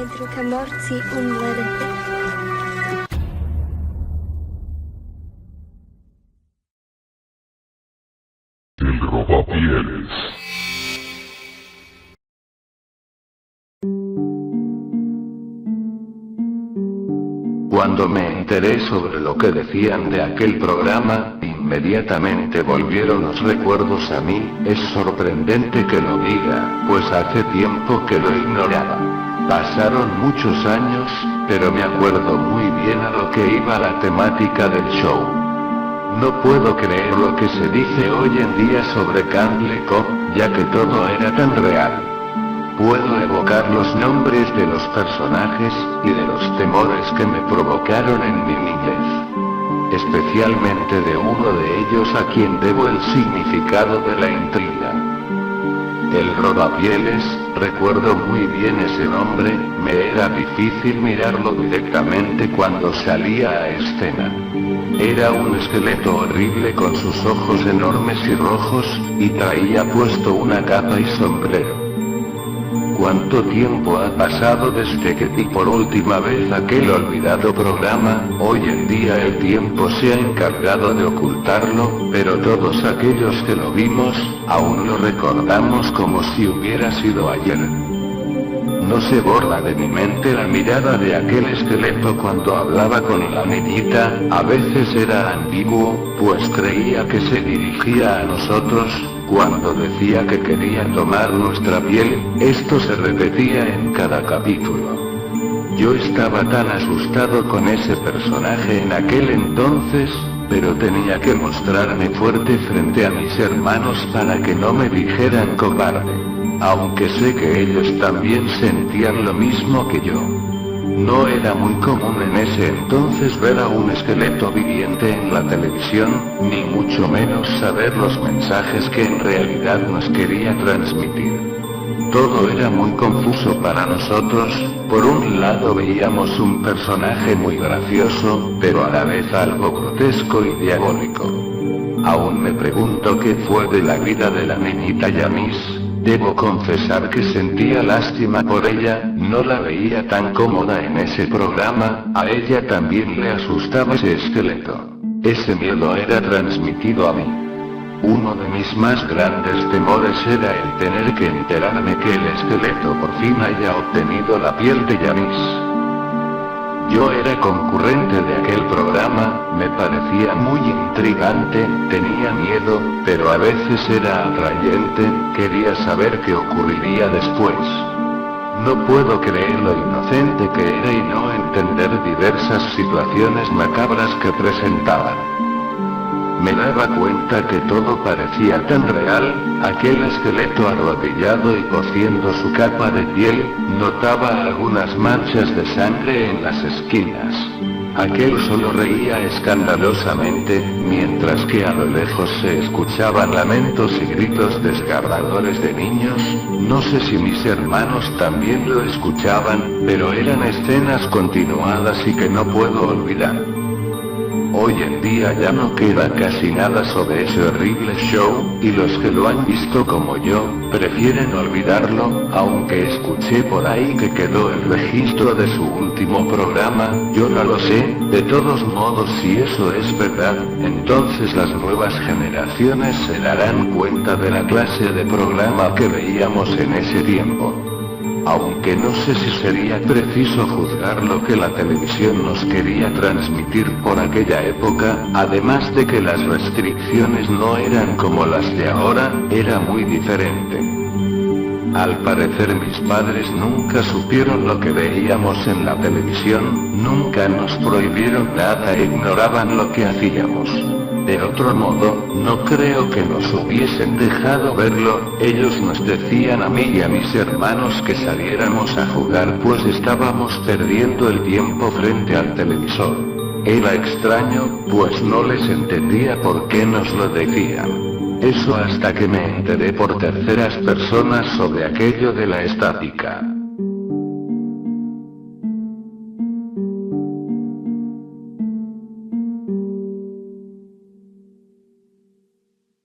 entre que morts i un LDP. El Robapieles. Cuando me enteré sobre lo que decían de aquel programa, inmediatamente volvieron los recuerdos a mí. Es sorprendente que lo diga, pues hace tiempo que lo ignoraba. Pasaron muchos años, pero me acuerdo muy bien a lo que iba la temática del show. No puedo creer lo que se dice hoy en día sobre Candle Cove, ya que todo era tan real. Puedo evocar los nombres de los personajes, y de los temores que me provocaron en mi niñez. Especialmente de uno de ellos a quien debo el significado de la intriga. El Robapieles, recuerdo muy bien ese nombre, me era difícil mirarlo directamente cuando salía a escena. Era un esqueleto horrible con sus ojos enormes y rojos, y traía puesto una capa y sombrero. ¿Cuánto tiempo ha pasado desde que vi por última vez aquel olvidado programa? Hoy en día el tiempo se ha encargado de ocultarlo, pero todos aquellos que lo vimos, aún lo recordamos como si hubiera sido ayer. No se borra de mi mente la mirada de aquel esqueleto cuando hablaba con la niñita. A veces era ambiguo, pues creía que se dirigía a nosotros. Cuando decía que quería tomar nuestra piel, esto se repetía en cada capítulo. Yo estaba tan asustado con ese personaje en aquel entonces, pero tenía que mostrarme fuerte frente a mis hermanos para que no me dijeran cobarde. Aunque sé que ellos también sentían lo mismo que yo. No era muy común en ese entonces ver a un esqueleto viviente en la televisión, ni mucho menos saber los mensajes que en realidad nos quería transmitir. Todo era muy confuso para nosotros. Por un lado veíamos un personaje muy gracioso, pero a la vez algo grotesco y diabólico. Aún me pregunto qué fue de la vida de la niñita Yamis. Debo confesar que sentía lástima por ella, no la veía tan cómoda en ese programa. A ella también le asustaba ese esqueleto. Ese miedo era transmitido a mí. Uno de mis más grandes temores era el tener que enterarme que el esqueleto por fin haya obtenido la piel de Yamis. Yo era concurrente de aquel programa, me parecía muy intrigante, tenía miedo, pero a veces era atrayente, quería saber qué ocurriría después. No puedo creer lo inocente que era y no entender diversas situaciones macabras que presentaban. Me daba cuenta que todo parecía tan real. Aquel esqueleto arrodillado y cosiendo su capa de piel, notaba algunas manchas de sangre en las esquinas. Aquel solo reía escandalosamente, mientras que a lo lejos se escuchaban lamentos y gritos desgarradores de niños. No sé si mis hermanos también lo escuchaban, pero eran escenas continuadas y que no puedo olvidar. Hoy en día ya no queda casi nada sobre ese horrible show, y los que lo han visto como yo, prefieren olvidarlo, aunque escuché por ahí que quedó el registro de su último programa. Yo no lo sé. De todos modos, si eso es verdad, entonces las nuevas generaciones se darán cuenta de la clase de programa que veíamos en ese tiempo. Aunque no sé si sería preciso juzgar lo que la televisión nos quería transmitir por aquella época, además de que las restricciones no eran como las de ahora, era muy diferente. Al parecer mis padres nunca supieron lo que veíamos en la televisión, nunca nos prohibieron nada e ignoraban lo que hacíamos. De otro modo, no creo que nos hubiesen dejado verlo. Ellos nos decían a mí y a mis hermanos que saliéramos a jugar, pues estábamos perdiendo el tiempo frente al televisor. Era extraño, pues no les entendía por qué nos lo decían. Eso hasta que me enteré por terceras personas sobre aquello de la estática.